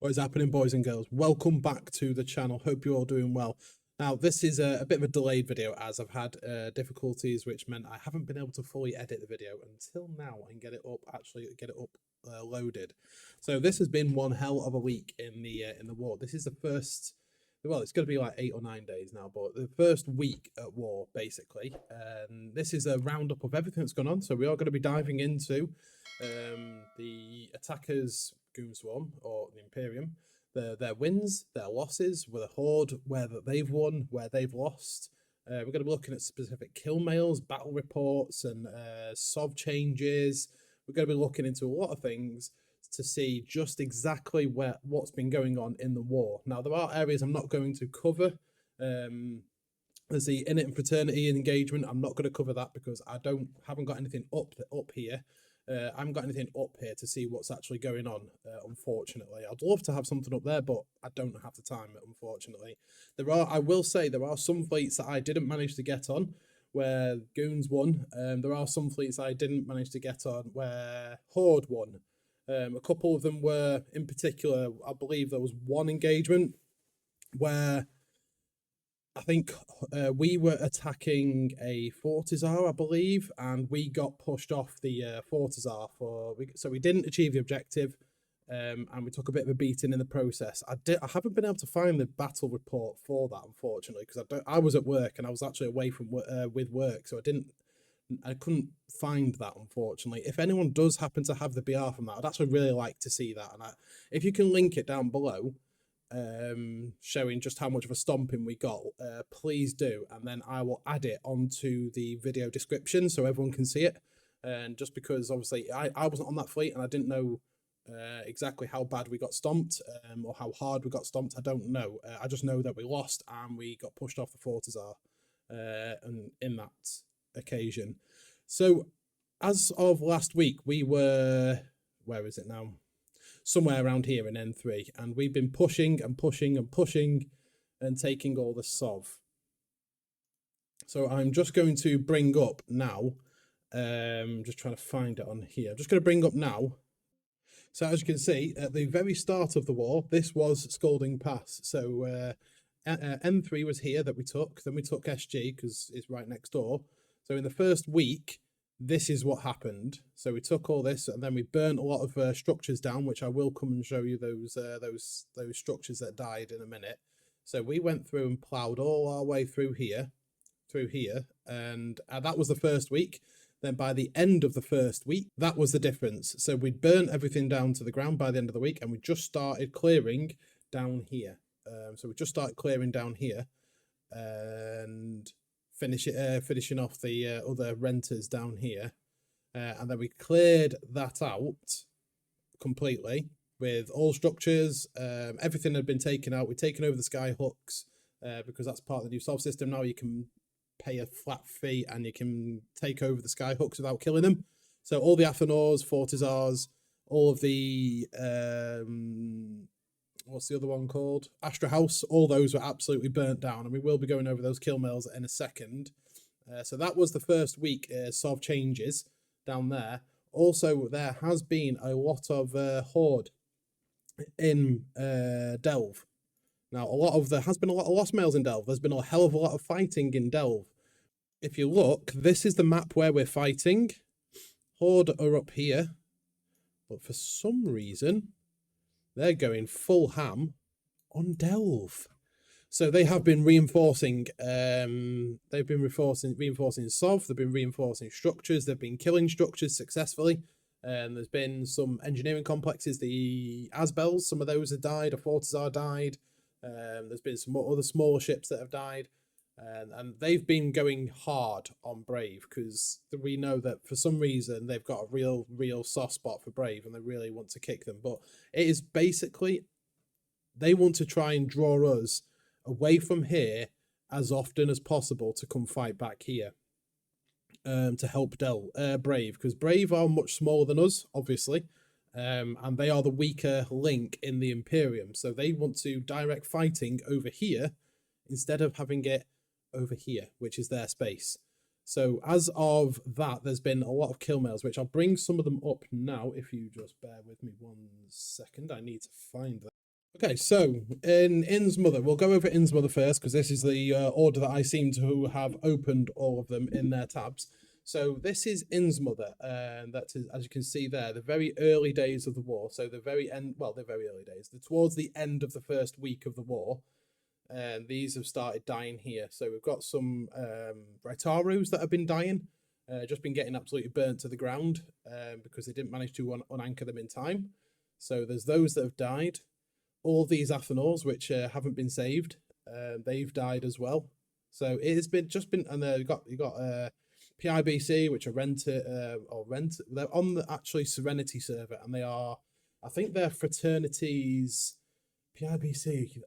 What is happening, boys and girls? Welcome back to the channel. Hope you're all doing well. Now, this is a bit of a delayed video as I've had difficulties, which meant I haven't been able to fully edit the video until now and get it up, loaded. So this has been one hell of a week in the war. This is the first, well, it's going to be like 8 or 9 days now, but the first week at war, basically. And this is a roundup of everything that's gone on. So we are going to be diving into the attackers' Goonswarm, or the Imperium, their wins, their losses, with a Horde, where they've won, where they've lost. We're going to be looking at specific kill mails, battle reports, and SOV changes. We're going to be looking into a lot of things to see just exactly what's been going on in the war. Now, there are areas I'm not going to cover. There's the Innit and Fraternity engagement. I'm not going to cover that because I haven't got anything up here. I haven't got anything up here to see what's actually going on, unfortunately. I'd love to have something up there, but I don't have the time, unfortunately. I will say there are some fleets that I didn't manage to get on where Goons won. There are some fleets I didn't manage to get on where Horde won. A couple of them were, in particular, I believe there was one engagement where I think we were attacking a Fortizar, I believe, and we got pushed off the Fortizar so we didn't achieve the objective, and we took a bit of a beating in the process. I haven't been able to find the battle report for that, unfortunately, because I was at work and I was actually away from with work, so I couldn't find that, unfortunately. If anyone does happen to have the BR from that, I'd actually really like to see that, and if you can link it down below, showing just how much of a stomping we got, please do, and then I will add it onto the video description so everyone can see it. And just because obviously I wasn't on that fleet and I didn't know exactly how bad we got stomped, or how hard we got stomped, I don't know. I just know that we lost and we got pushed off the Fortizar and in that occasion. So as of last week, we were, where is it now? Somewhere around here in N3, and we've been pushing and pushing and pushing and taking all the SOV. So I'm just going to bring up now, just trying to find it on here. I'm just going to bring up now. So as you can see, at the very start of the war, this was Scalding Pass. So N3 was here that we took, then we took SG because it's right next door. So in the first week, this is what happened. So we took all this and then we burnt a lot of structures down, which I will come and show you those structures that died in a minute. So we went through and ploughed all our way through here, and that was the first week. Then by the end of the first week, that was the difference. So we burnt everything down to the ground by the end of the week, and we just started clearing down here. So we just started clearing down here, and finishing off the other renters down here, and then we cleared that out completely with all structures. Everything had been taken out. We've taken over the sky hooks because that's part of the new SOV system now. You can pay a flat fee and you can take over the sky hooks without killing them. So all the Athanors, Fortizars, all of the what's the other one called? Astra House. All those were absolutely burnt down, and we will be going over those kill mails in a second. So that was the first week SOV changes down there. Also, there has been a lot of Horde in Delve. Now, there has been a lot of lost mails in Delve. There's been a hell of a lot of fighting in Delve. If you look, this is the map where we're fighting. Horde are up here, but for some reason, they're going full ham on Delve. So they have been reinforcing. They've been reinforcing SOV. They've been reinforcing structures. They've been killing structures successfully. There's been some engineering complexes. The Asbels, some of those have died. A Fortizar died. There's been some other smaller ships that have died. And they've been going hard on Brave because we know that for some reason they've got a real soft spot for Brave and they really want to kick them. But it is basically, they want to try and draw us away from here as often as possible to come fight back here, to help Brave, because Brave are much smaller than us, obviously, and they are the weaker link in the Imperium. So they want to direct fighting over here instead of having it over here, which is their space. So as of that, there's been a lot of kill mails, which I'll bring some of them up now. If you just bear with me 1 second, I need to find them. Okay, so in Innsmother, we'll go over Innsmother first because this is the order that I seem to have opened all of them in their tabs. So this is Innsmother, and that is, as you can see there, the very early days of the war. So the very end, well, the very early days, towards the end of the first week of the war, and these have started dying here. So we've got some Raitarus that have been dying, just been getting absolutely burnt to the ground because they didn't manage to unanchor them in time. So there's those that have died. All these Athenors, which haven't been saved, they've died as well. So it has been and you got PIBC, which are rent. They're on the actually Serenity server, and they are, I think they're fraternities. PIBC.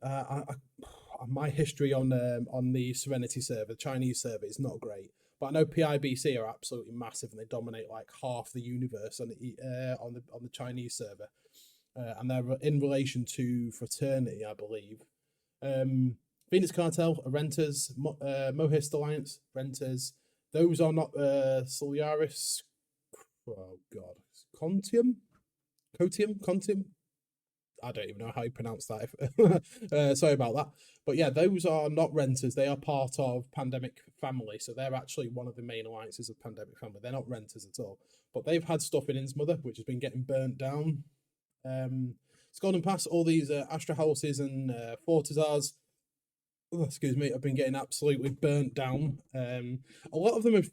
My history on the Serenity server, the Chinese server, is not great. But I know PIBC are absolutely massive, and they dominate like half the universe on the Chinese server. And they're in relation to Fraternity, I believe. Venus Cartel are renters, Mohist Alliance, renters. Those are not Solaris. Oh god, Contium. I don't even know how you pronounce that. Sorry about that. But yeah, those are not renters. They are part of Pandemic Family. So they're actually one of the main alliances of Pandemic Family. They're not renters at all. But they've had stuff in Innsmother, which has been getting burnt down. Golden Pass, all these Astra Houses and Fortizars, excuse me, have been getting absolutely burnt down. A lot of them have,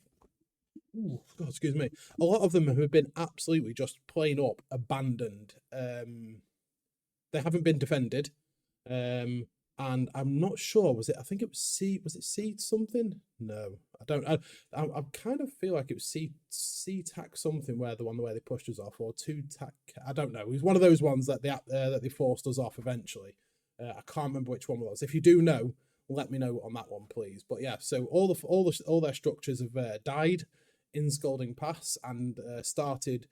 excuse me, a lot of them have been absolutely just plain up abandoned. They haven't been defended. And I'm not sure, I think it was Seed something? No, I don't. I kind of feel like it was C-Tac something where they pushed us off, or 2-Tac. I don't know. It was one of those ones that they forced us off eventually. I can't remember which one it was. If you do know, let me know on that one, please. But yeah, so all their structures have died in Scalding Pass and started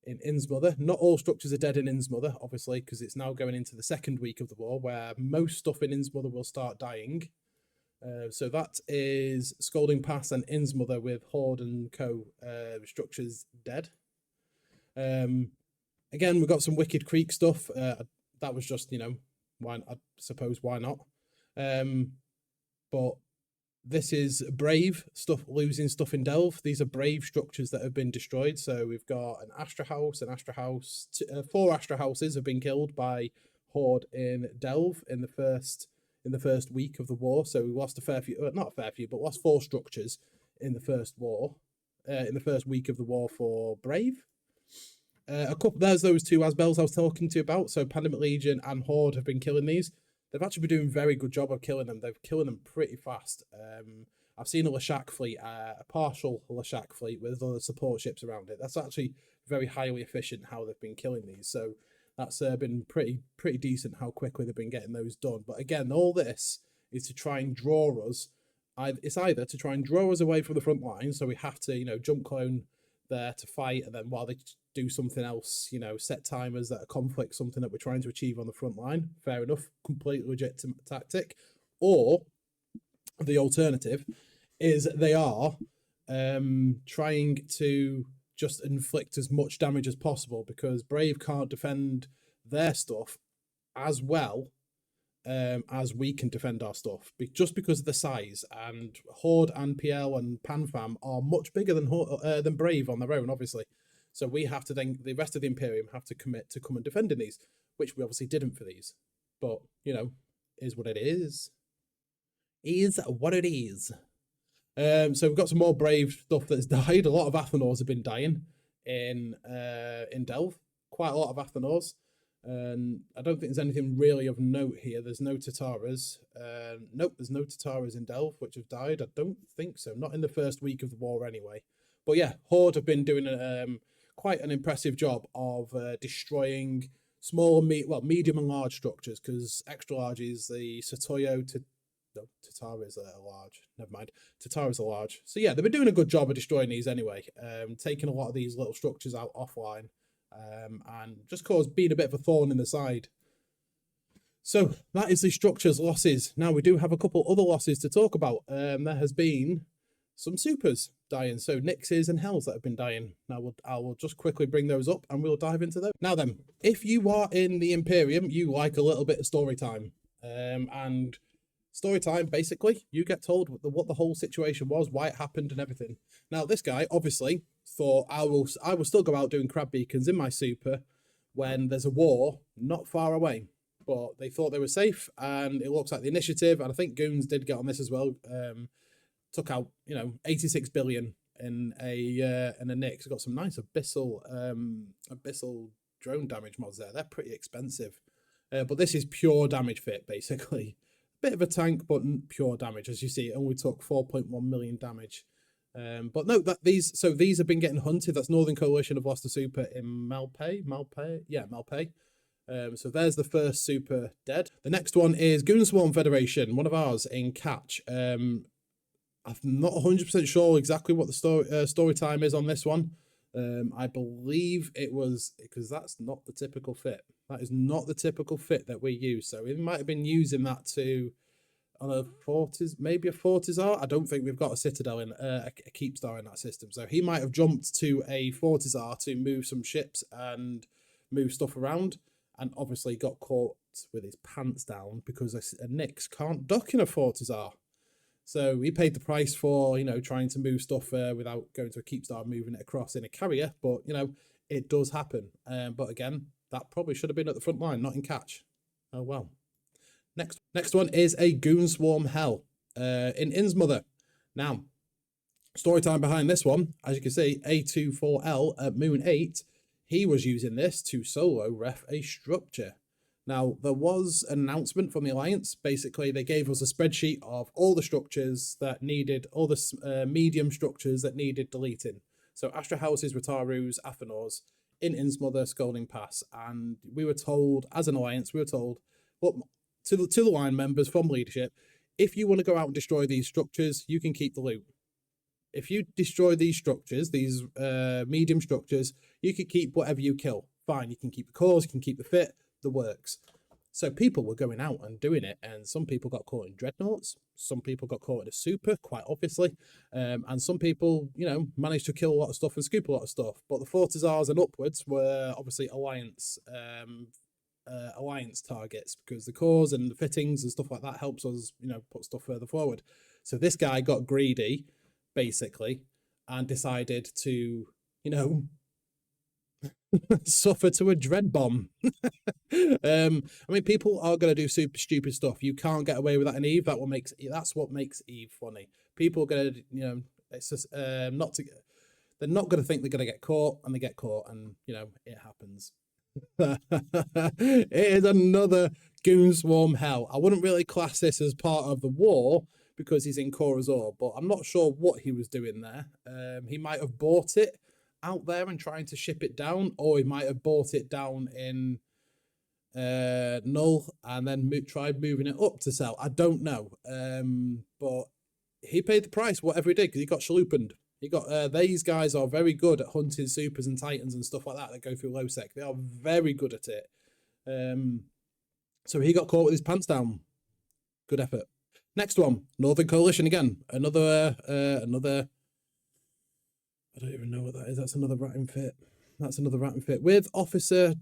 in Innsmother. Not all structures are dead in Innsmother, obviously, because it's now going into the second week of the war, where most stuff in Innsmother will start dying. So that is Scalding Pass and Innsmother with Horde and Co. Structures dead. Again, we've got some Wicked Creek stuff. That was just, I suppose why not? But this is Brave stuff, losing stuff in Delve. These are Brave structures that have been destroyed. So we've got an Astra House, 4 Astra Houses have been killed by Horde in Delve in the first week of the war. So we lost a fair few, not a fair few, but lost 4 structures in the first week of the war for Brave. There's those 2 Asbels I was talking to you about. So Pandemic Legion and Horde have been killing these. They've actually been doing a very good job of killing them. They've killing them pretty fast. I've seen a Lashak fleet, a partial Lashak fleet with other support ships around it. That's actually very highly efficient how they've been killing these. So that's been pretty decent how quickly they've been getting those done. But again, all this is to try and draw us. It's either to try and draw us away from the front line, so we have to, jump clone there to fight, and then while they do something else, set timers that are conflict, something that we're trying to achieve on the front line. Fair enough, completely legit tactic. Or the alternative is they are trying to just inflict as much damage as possible, because Brave can't defend their stuff as well as we can defend our stuff, just because of the size. And Horde and PL and PanFam are much bigger than Brave on their own, obviously. So we have to then, the rest of the Imperium have to commit to come and defending these, which we obviously didn't for these. But, is what it is. Is what it is. So we've got some more Brave stuff that's died. A lot of Athenors have been dying in Delve. Quite a lot of Athenors. And I don't think there's anything really of note here. There's no Tataras. Nope, there's no Tataras in Delve, which have died. I don't think so. Not in the first week of the war anyway. But yeah, Horde have been doing quite an impressive job of destroying small, medium and large structures, because extra large is the Satoyo Tataras are large. Never mind. Tataras are large. So yeah, they've been doing a good job of destroying these anyway, taking a lot of these little structures out offline. And just being a bit of a thorn in the side. So that is the structures losses. Now we do have a couple other losses to talk about. There has been some supers. dying. So Nixes and Hells that have been dying. Now I will just quickly bring those up and we'll dive into those. Now then, if you are in the Imperium, you like a little bit of story time. And story time, basically, you get told what the whole situation was, why it happened and everything. Now this guy obviously thought I will still go out doing crab beacons in my super when there's a war not far away. But they thought they were safe, and it looks like the initiative, and I think Goons did get on this as well, took out 86 billion in a Nix. Got some nice abyssal drone damage mods there. They're pretty expensive, but this is pure damage fit basically. Bit of a tank, but pure damage. As you see, it only took 4.1 million damage. But no, these have been getting hunted. That's Northern Coalition have lost a super in Malpay. Yeah, Malpay. So there's the first super dead. The next one is Goonswarm Federation, one of ours in Catch. I'm not 100% sure exactly what the story time is on this one. I believe it was, because that's not the typical fit. That is not the typical fit that we use. So it might have been using that to, on a Fortis, maybe a Fortizar. I don't think we've got a Citadel in, a Keepstar in that system. So he might have jumped to a Fortizar to move some ships and move stuff around, and obviously got caught with his pants down because a Nix can't dock in a Fortizar. So he paid the price for, trying to move stuff without going to a Keepstar and moving it across in a carrier. But, it does happen. But again, that probably should have been at the front line, not in Catch. Oh, well. Next one is a Goonswarm Hell in Innsmother. Now, story time behind this one, as you can see, A24L at Moon 8, he was using this to solo ref a structure. Now, there was an announcement from the Alliance. Basically, they gave us a spreadsheet of all the structures that needed, all the medium structures that needed deleting. So Astra Houses, Ratarus, Athenors, in Innsmother, Scolding Pass. And we were told, as an Alliance, look, to the line members from leadership, if you want to go out and destroy these structures, you can keep the loot. If you destroy these structures, these medium structures, you can keep whatever you kill. Fine, you can keep the cores, you can keep the fit, the works. So people were going out and doing it, and some people got caught in dreadnoughts, some people got caught in a super, quite obviously, and some people, managed to kill a lot of stuff and scoop a lot of stuff. But the Fortizars and upwards were obviously Alliance targets, because the cores and the fittings and stuff like that helps us, put stuff further forward. So this guy got greedy, basically, and decided to, suffer to a dread bomb. I mean, people are going to do super stupid stuff. You can't get away with that in Eve. That's what makes Eve funny. People are going to, it's just they're not going to think they're going to get caught, and they get caught, and it happens. It is another Goonswarm Hell. I wouldn't really class this as part of the war because he's in Corazor, but I'm not sure what he was doing there. He might have bought it out there and trying to ship it down, or he might have bought it down in Null and then tried moving it up to sell. I don't know, but he paid the price, whatever he did, because he got shaloopened. He got these guys are very good at hunting supers and titans and stuff like that go through low sec. They are very good at it. So he got caught with his pants down. Good effort. Next one, Northern Coalition again. Another. I don't even know what that is. That's another ratting fit. That's another ratting fit with officer,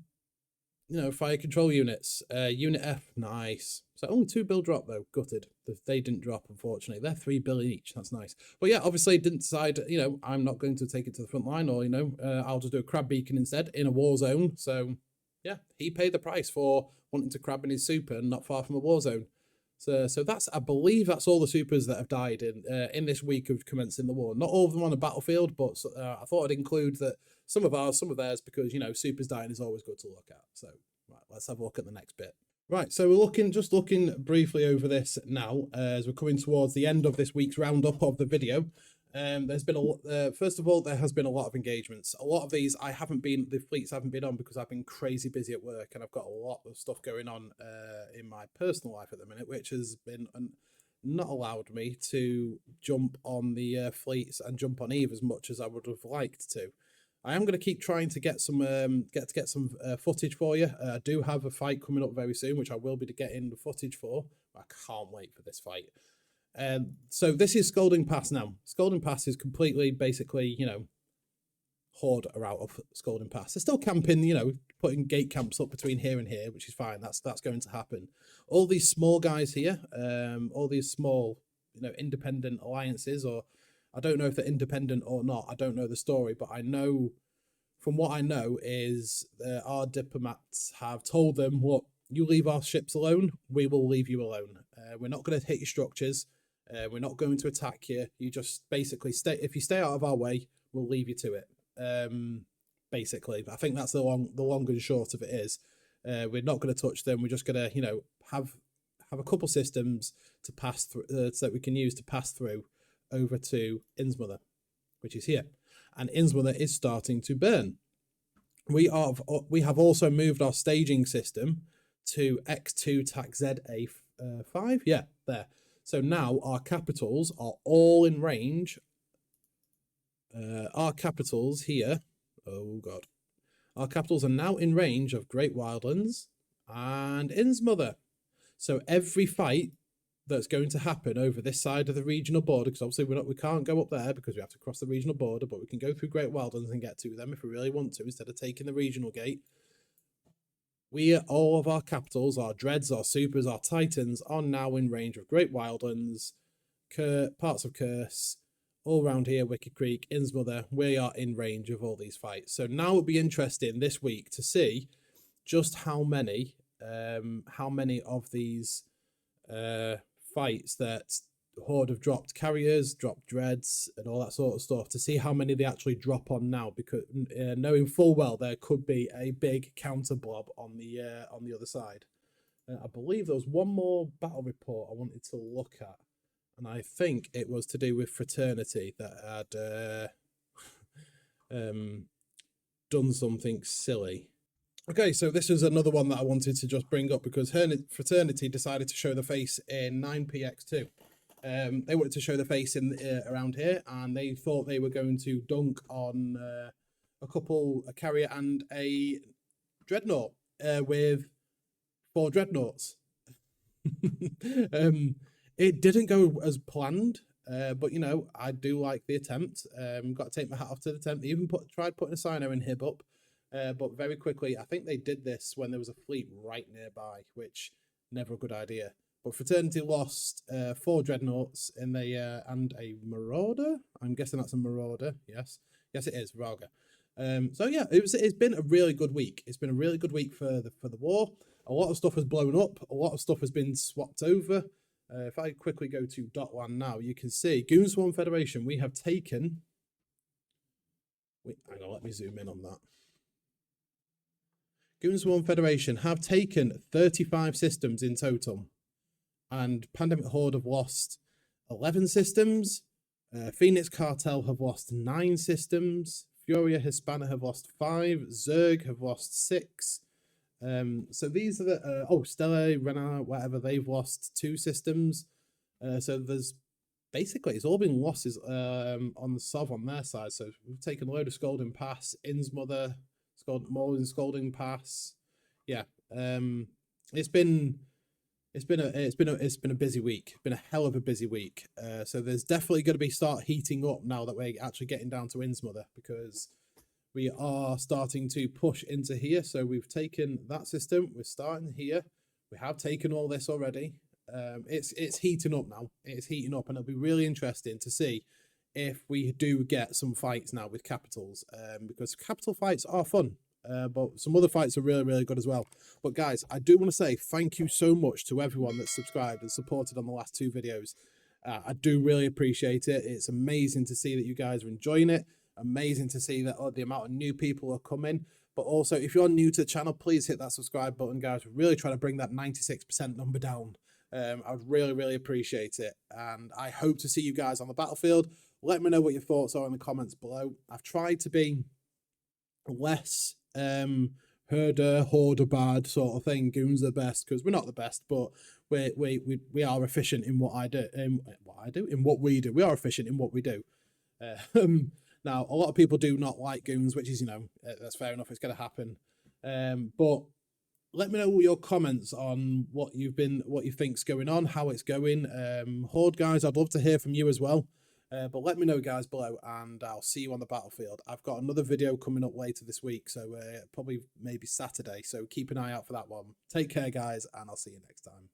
fire control units. Unit F, nice. So only 2 bill drop though. Gutted. They didn't drop, unfortunately. They're 3 bill each. That's nice. But yeah, obviously didn't decide, I'm not going to take it to the front line, or, I'll just do a crab beacon instead in a war zone. So yeah, he paid the price for wanting to crab in his super and not far from a war zone. So that's, I believe that's all the supers that have died in this week of commencing the war. Not all of them on the battlefield, but I thought I'd include that some of ours, some of theirs, because, supers dying is always good to look at. So right, let's have a look at the next bit. Right, so we're just looking briefly over this now as we're coming towards the end of this week's roundup of the video. There's been first of all, there has been a lot of engagements. A lot of these the fleets haven't been on because I've been crazy busy at work, and I've got a lot of stuff going on in my personal life at the minute, which has been not allowed me to jump on the fleets and jump on Eve as much as I would have liked to. I am going to keep trying to get some footage for you. I do have a fight coming up very soon, which I will be getting the footage for. I can't wait for this fight. So this is Scalding Pass now. Scalding Pass is completely, basically, you know, Horde are out of Scalding Pass. They're still camping, you know, putting gate camps up between here and here, which is fine. That's going to happen. All these small guys here, all these small, you know, independent alliances, or I don't know if they're independent or not. I don't know the story, but I know, from what I know, is our diplomats have told them, look, you leave our ships alone, we will leave you alone. We're not going to hit your structures. We're not going to attack you. You just basically stay. If you stay out of our way, we'll leave you to it. Basically, I think that's the long and short of it is. We're not going to touch them. We're just going to, you know, have a couple systems to pass through, so that we can use to pass through over to Innsmouth, which is here, and Innsmouth is starting to burn. We have also moved our staging system to X2 tac ZA5. Yeah, there. So now our capitals are all in range. Our capitals here, oh god, our capitals are now in range of Great Wildlands and Innsmouth. So every fight that's going to happen over this side of the regional border, because obviously we can't go up there because we have to cross the regional border, but we can go through Great Wildlands and get to them if we really want to, instead of taking the regional gate. All of our capitals, our dreads, our supers, our titans are now in range of Great Wildlands, parts of Curse, all around here, Wicked Creek, Innsmouth. We are in range of all these fights. So now it'll be interesting this week to see just how many of these fights that Horde have dropped carriers, dropped dreads, and all that sort of stuff, to see how many they actually drop on now, because knowing full well there could be a big counter blob on the other side. I believe there was one more battle report I wanted to look at, and I think it was to do with Fraternity that had done something silly. Okay, so this is another one that I wanted to just bring up, because Fraternity decided to show the face in 9px2. They wanted to show the face in around here, and they thought they were going to dunk on a carrier and a dreadnought with 4 dreadnoughts. It didn't go as planned, but you know, I do like the attempt. Got to take my hat off to the attempt. They even tried putting a Sino and Hib up, but very quickly, I think they did this when there was a fleet right nearby, which never a good idea. But Fraternity lost 4 dreadnoughts in the and a marauder. I'm guessing that's a marauder. Yes, it is Valga. So yeah, it's been a really good week. It's been a really good week for the war. A lot of stuff has blown up. A lot of stuff has been swapped over. If I quickly go to Dotlan now, you can see Goonswarm Federation. We have taken. Wait, hang on, let me zoom in on that. Goonswarm Federation have taken 35 systems in total. And Pandemic Horde have lost 11 systems. Phoenix Cartel have lost 9 systems. Furia Hispana have lost 5. Zerg have lost 6. So these are the... Stella, Renard, whatever, they've lost 2 systems. So there's... Basically, it's all been losses on the Sov on their side. So we've taken a load of Scalding Pass. Innsmouth, Scalding Pass. Yeah. It's been a busy week. It's been a hell of a busy week. So there's definitely going to be start heating up now that we're actually getting down to Innsmouth, because we are starting to push into here. So we've taken that system. We're starting here. We have taken all this already. It's heating up now. It's heating up, and it'll be really interesting to see if we do get some fights now with capitals, because capital fights are fun. But some other fights are really, really good as well. But guys, I do want to say thank you so much to everyone that's subscribed and supported on the last 2 videos. I do really appreciate it. It's amazing to see that you guys are enjoying it. Amazing to see that the amount of new people are coming. But also, if you're new to the channel, please hit that subscribe button, guys. We're really trying to bring that 96% number down. I would really, really appreciate it. And I hope to see you guys on the battlefield. Let me know what your thoughts are in the comments below. I've tried to be less Horde bad sort of thing. Goons are the best, because we're not the best, but we are efficient in what we do. We are efficient in what we do. Now, a lot of people do not like goons, which is, you know, that's fair enough. It's going to happen. But let me know your comments on what you think's going on, how it's going. Horde guys, I'd love to hear from you as well. But let me know, guys, below, and I'll see you on the battlefield. I've got another video coming up later this week, so probably maybe Saturday. So keep an eye out for that one. Take care, guys, and I'll see you next time.